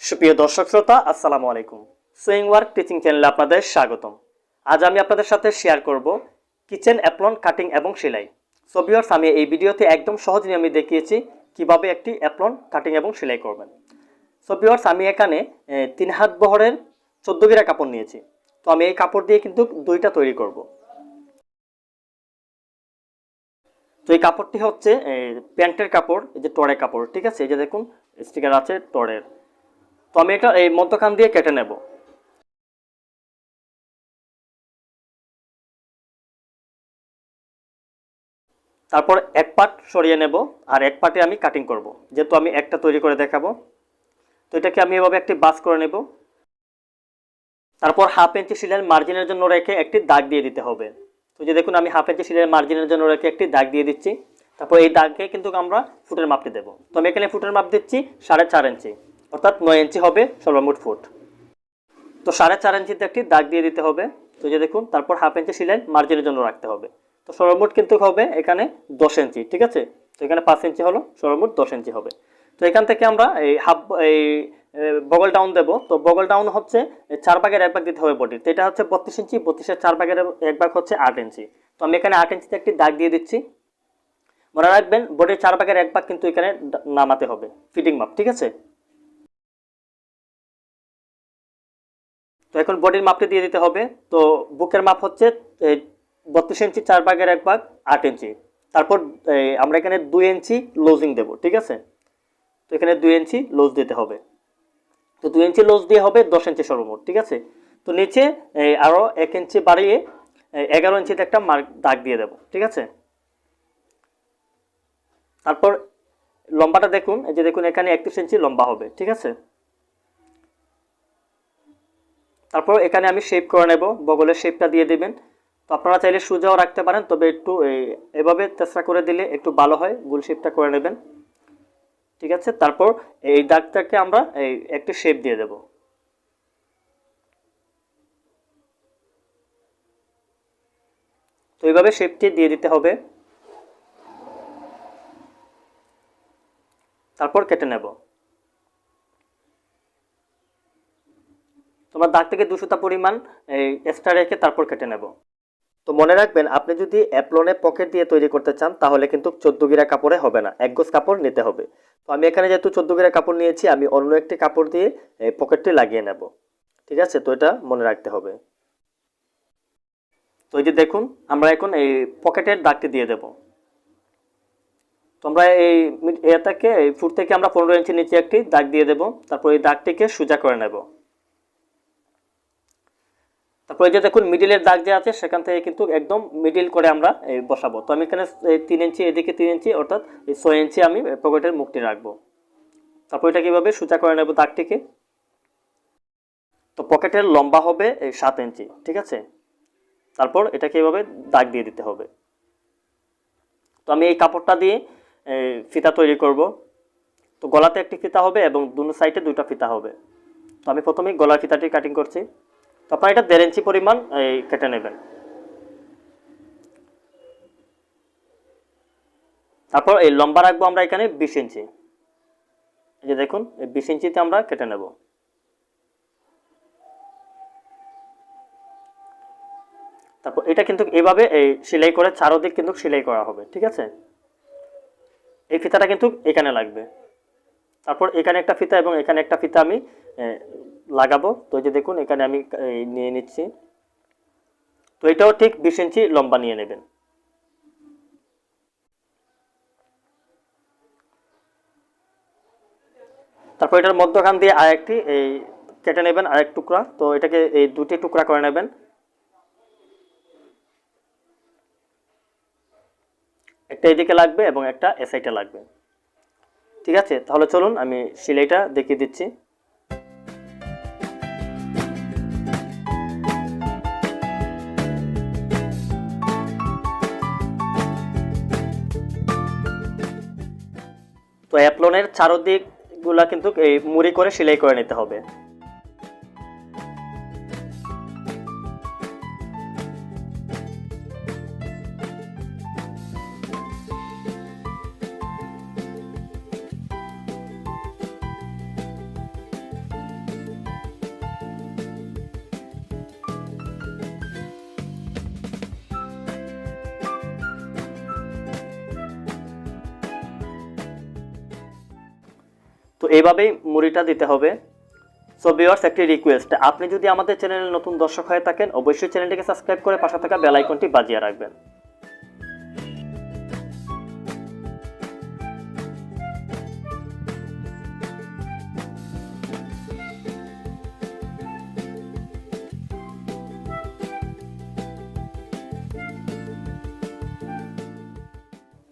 সুপ্রিয় দর্শক শ্রোতা, আসসালামু আলাইকুম। সুইং ওয়ার্ক টিচিং চ্যানেলে আপনাদের স্বাগতম। আজ আমি আপনাদের সাথে শেয়ার করব কিচেন অ্যাপ্লন কাটিং এবং সেলাই। সো ভিউয়ার্স, আমি এই ভিডিওতে একদম সহজ নিয়মে দেখিয়েছি কিভাবে একটি অ্যাপ্লন কাটিং এবং সেলাই করবেন। সো ভিউয়ার্স, আমি এখানে 3 হাত বহরের 14 গিরা কাপড় নিয়েছি। তো আমি এই কাপড় দিয়ে কিন্তু দুইটা তৈরি করব। তো এই কাপড়টি হচ্ছে প্যান্টের কাপড়, এই যে টরের কাপড়, ঠিক আছে? এই যে দেখুন স্টিকার আছে টরের। তো আমি এটা এই মধ্যখান দিয়ে কেটে নেব। তারপর এক পার্ট সরিয়ে নেব আর এক পার্টে আমি কাটিং করব, যেহেতু আমি একটা তৈরি করে দেখাবো। তো এটাকে আমি এভাবে একটি বাস করে নেব। তারপর হাফ ইঞ্চি সিলাইয়ের মার্জিনের জন্য রেখে একটি দাগ দিয়ে দিতে হবে। তো যে দেখুন, আমি হাফ ইঞ্চি সিলাইয়ের মার্জিনের জন্য রেখে একটি দাগ দিয়ে দিচ্ছি। তারপর এই দাগে কিন্তু আমরা ফুটের মাপটি দেবো। তো আমি এখানে ফুটের মাপ দিচ্ছি 4.5 ইঞ্চি, অর্থাৎ 9 ইঞ্চি হবে সর্বমোট ফুট। তো 4.5 ইঞ্চিতে একটি দাগ দিয়ে দিতে হবে। তো যে দেখুন, তারপর হাফ ইঞ্চি সিলাই মার্জিনের জন্য রাখতে হবে। তো সর্বমোট কিন্তু হবে এখানে 10 ইঞ্চি, ঠিক আছে? তো এখানে 5 ইঞ্চি হলো, সর্বমোট 10 ইঞ্চি হবে। তো এখান থেকে আমরা এই বগল ডাউন দেবো। তো বগল ডাউন হচ্ছে 4 ভাগের 1 ভাগ দিতে হবে বডির। তো এটা হচ্ছে 32 ইঞ্চি, 32-এর 4 ভাগের 1 ভাগ হচ্ছে 8 ইঞ্চি। তো আমি এখানে 8 ইঞ্চিতে একটি দাগ দিয়ে দিচ্ছি। মনে রাখবেন, বডির 4 ভাগের 1 ভাগ কিন্তু এখানে নামাতে হবে, ফিটিং মাপ, ঠিক আছে? তো এখন বডির মাপটি দিয়ে দিতে হবে। তো বুকের মাপ হচ্ছে 32 ইঞ্চি, 4 ভাগের 1 ভাগ 8 ইঞ্চি। তারপর আমরা এখানে 2 ইঞ্চি লুজিং দেব, ঠিক আছে? তো এখানে 2 ইঞ্চি লুজ দিতে হবে। তো 2 ইঞ্চি লুজ দিয়ে হবে 10 ইঞ্চি সর্বমোট, ঠিক আছে? তো নিচে আরও 1 ইঞ্চি বাড়িয়ে 11 ইঞ্চিতে একটা মার্ক দাগ দিয়ে দেব, ঠিক আছে? তারপর লম্বাটা দেখুন, এই যে দেখুন এখানে 31 ইঞ্চি লম্বা হবে, ঠিক আছে? তারপর এখানে আমি শেপ করে নেব, বগলের শেপটা দিয়ে দেবেন। তো আপনারা চাইলে সোজাও রাখতে পারেন, তবে একটু এভাবে চেষ্টা করে দিলে একটু ভালো হয়, গোল শেপটা করে নেবেন, ঠিক আছে? তারপর এই দাগটাকে আমরা একটু শেপ দিয়ে দেব। তো এইভাবে শেপটি দিয়ে দিতে হবে। তারপর কেটে নেব। তোমার দাগ থেকে 2 সুতা পরিমাণ এক্সট্রা রেখে তারপর কেটে নেব। তো মনে রাখবেন, আপনি যদি অ্যাপ্লনে পকেট দিয়ে তৈরি করতে চান তাহলে কিন্তু 14 গিরা কাপড়ে হবে না, এক গজ কাপড় নিতে হবে। তো আমি এখানে যেহেতু 14 গিরা কাপড় নিয়েছি, আমি অন্য একটি কাপড় দিয়ে পকেটটি লাগিয়ে নেব, ঠিক আছে? তো এটা মনে রাখতে হবে। তো এই যে দেখুন, আমরা এখন এই পকেটের দাগটি দিয়ে দেব। তো আমরা এই ফুট থেকে আমরা 15 ইঞ্চি নিচে একটি দাগ দিয়ে দেব। তারপর এই দাগটিকে সোজা করে নেব। তারপর এই যে দেখুন, মিডিলের দাগ যে আছে সেখান থেকে কিন্তু একদম মিডিল করে আমরা বসাবো। তো আমি এখানে 3 ইঞ্চি, এদিকে 3 ইঞ্চি, অর্থাৎ 6 ইঞ্চি আমি পকেটের মুখটি রাখবো। তারপর এটা কিভাবে সোজা করে নেব দাগটিকে। তো পকেটের লম্বা হবে 7 ইঞ্চি, ঠিক আছে? তারপর এটাকে এভাবে দাগ দিয়ে দিতে হবে। তো আমি এই কাপড়টা দিয়ে ফিতা তৈরি করব। তো গলাতে একটি ফিতা হবে এবং দুনো সাইডে 2টা ফিতা হবে। তো আমি প্রথমেই গলার ফিতাটি কাটিং করছি। তো আপনারা এটা 1.5 ইঞ্চি পরিমাণ কেটে নেবেন। তারপর এই লম্বা রাখবো আমরা এখানে 20 ইঞ্চি। এই যে দেখুন, এই 20 ইঞ্চিতে আমরা কেটে নেব। তারপর এটা কিন্তু এভাবে সেলাই করে চারদিক কিন্তু সেলাই করা হবে, ঠিক আছে? এই ফিতাটা কিন্তু এখানে লাগবে। তারপর এখানে একটা ফিতা এবং এখানে একটা ফিতা আমি লাগাবো। তো এই যে দেখুন, এখানে আমি নিয়ে নিচ্ছি। তো এটাও ঠিক 20 ইঞ্চি লম্বা নিয়ে নেবেন। তারপর এটার মধ্যখান দিয়ে আরেকটি কেটে নেবেন, আরেক টুকরা। তো এটাকে এই 2টি টুকরা করে নেবেন। একটা এদিকে লাগবে এবং একটা এ সাইডে লাগবে, ঠিক আছে? তাহলে চলুন আমি সেলাইটা দেখিয়ে দিচ্ছি। তো অ্যাপ্লনের চারদিকগুলা কিন্তু এই মুড়ি করে সেলাই করে নিতে হবে। এইভাবেই মুড়িটা দিতে হবে। সো ভিউয়ার্স, একটি রিকোয়েস্ট, আপনি যদি আমাদের চ্যানেলে নতুন দর্শক হয়ে থাকেন অবশ্যই চ্যানেলটিকে সাবস্ক্রাইব করে পাশে থাকা বেল আইকনটি বাজিয়ে রাখবেন।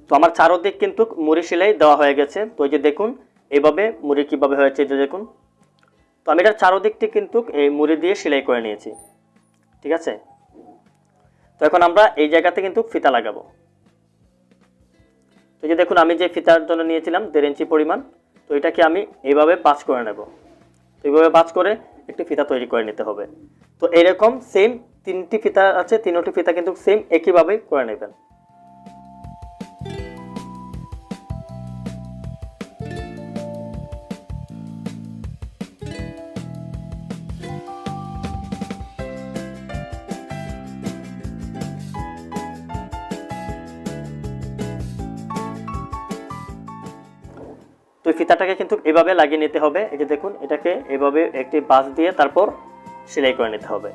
তো আমার চারদিক কিন্তু মুড়ি সেলাই দেওয়া হয়ে গেছে। তো এই যে দেখুন এইভাবে মুড়ি কিভাবে হয়েছে, এই যে দেখুন। তো আমি এটার চারদিকটি কিন্তু এই মুড়ি দিয়ে সেলাই করে নিয়েছি, ঠিক আছে। তো এখন আমরা এই জায়গাতে কিন্তু ফিতা লাগাবো। তো এই যে দেখুন আমি যে ফিতার জন্য নিয়েছিলাম 1.5 ইঞ্চি পরিমাণ, তো এটাকে আমি এইভাবে ভাঁজ করে নেব। তো এইভাবে ভাঁজ করে একটি ফিতা তৈরি করে নিতে হবে। তো এরকম সেম 3টি ফিতা আছে, 3টি ফিতা কিন্তু সেম একইভাবে করে নেবেন। তো ফিতাটাকে কিন্তু এভাবে লাগিয়ে নিতে হবে। এই যে দেখুন এটাকে এভাবে একটি বাঁশ দিয়ে তারপর সেলাই করে নিতে হবে।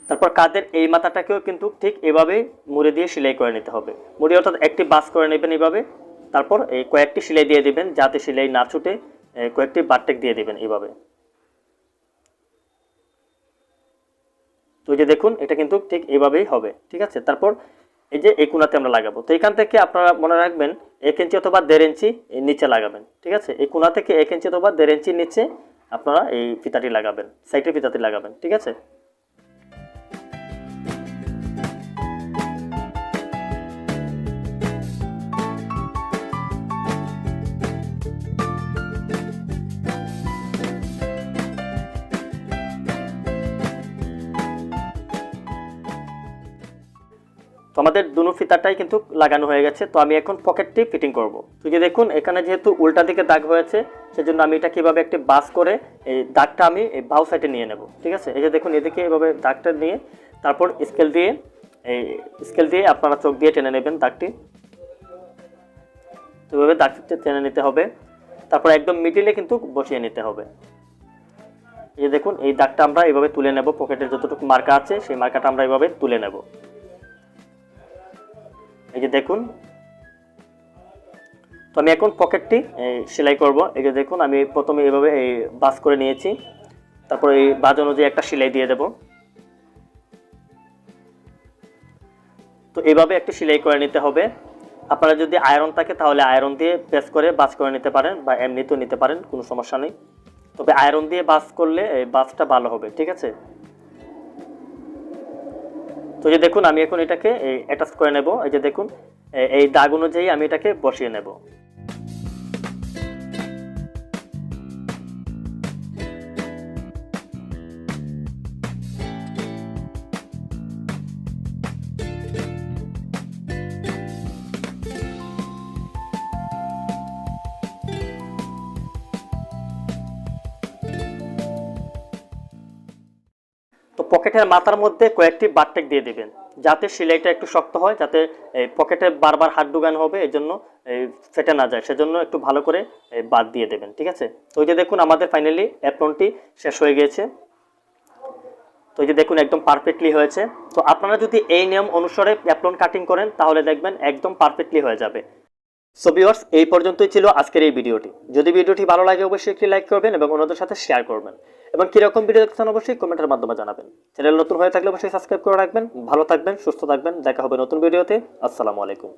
তারপর কাঁধের এই মাথাটাকেও কিন্তু ঠিক এভাবে মুড়ি দিয়ে সেলাই করে নিতে হবে। মুড়ি অর্থাৎ একটি বাঁশ করে নেবেন এইভাবে, তারপর এই কয়েকটি সেলাই দিয়ে দিবেন যাতে সেলাই না ছুটে, কয়েকটি বারটেক দিয়ে দিবেন এইভাবে। তো এই যে দেখুন এটা কিন্তু ঠিক এইভাবেই হবে, ঠিক আছে। তারপর এই যে এই কোণাতে আমরা লাগাবো। তো এখান থেকে আপনারা মনে রাখবেন 1 ইঞ্চি অথবা 1.5 ইঞ্চি নিচে লাগাবেন, ঠিক আছে। এই কোণা থেকে 1 ইঞ্চি অথবা 1.5 ইঞ্চি নিচে আপনারা এই ফিতাটি লাগাবেন, সাইডের ফিতাটি লাগাবেন, ঠিক আছে। তো আমাদের দুনো ফিতাটাই কিন্তু লাগানো হয়ে গেছে। তো আমি এখন পকেটটি ফিটিং করব। তো যে দেখুন এখানে যেহেতু উল্টা দিকে দাগ হয়েছে সেজন্য আমি এটা কিভাবে একটি বাস করে এই দাগটা আমি এই বাউ সাইডে নিয়ে নেব, ঠিক আছে। এই যে দেখুন এদিকে এভাবে দাগটা নিয়ে তারপর স্কেল দিয়ে আপনারা চোখ দিয়ে টেনে নেবেন দাগটি। তো এভাবে দাগটি টেনে নিতে হবে, তারপর একদম মিডিলে কিন্তু বসিয়ে নিতে হবে। এই যে দেখুন এই দাগটা আমরা এইভাবে তুলে নেব, পকেটের যতটুকু মার্কা আছে সেই মার্কাটা আমরা এইভাবে তুলে নেব। এই যে দেখুন তো আমি এখন পকেটটি সেলাই করব। এই যে দেখুন আমি প্রথমে এইভাবে এই বাস করে নিয়েছি, তারপর এই বাজ অনুযায়ী একটা সেলাই দিয়ে দেব। তো এইভাবে একটা সেলাই করে নিতে হবে। আপনারা যদি আয়রন থাকে তাহলে আয়রন দিয়ে প্রেস করে বাস করে নিতে পারেন বা এমনিতেও নিতে পারেন, কোনো সমস্যা নেই। তবে আয়রন দিয়ে বাস করলে এই বাসটা ভালো হবে, ঠিক আছে। তো যে দেখুন আমি এখন এটাকে অ্যাটাচ করে নেব। এই যে দেখুন এই দাগ অনুযায়ী আমি এটাকে বসিয়ে নেব। তো পকেটের মাথার মধ্যে কয়েকটি বারটেক দিয়ে দিবেন যাতে সেলাইটা একটু শক্ত হয়, যাতে পকেটে বারবার হাত ঢুকানো হবে এই জন্য ফেটে না যায়, সেজন্য একটু ভালো করে বাদ দিয়ে দেবেন, ঠিক আছে। তো এই যে দেখুন আমাদের ফাইনালি অ্যাপ্রনটি শেষ হয়ে গিয়েছে। তো এই যে দেখুন একদম পারফেক্টলি হয়েছে। তো আপনারা যদি এই নিয়ম অনুসারে অ্যাপ্রন কাটিং করেন তাহলে দেখবেন একদম পারফেক্টলি হয়ে যাবে। সো ভিউয়ার্স, এই পর্যন্তই ছিল আজকের এই ভিডিওটি। যদি ভিডিওটি ভালো লাগে অবশ্যই একটি লাইক করবেন এবং অন্যদের সাথে শেয়ার করবেন, এবং কিরকম ভিডিও দেখতে অবশ্যই কমেন্টের মাধ্যমে জানাবেন। চ্যানেল নতুন হয়ে থাকলে অবশ্যই সাবস্ক্রাইব করে রাখবেন। ভালো থাকবেন, সুস্থ থাকবেন, দেখা হবে নতুন ভিডিওতে। আসসালামু আলাইকুম।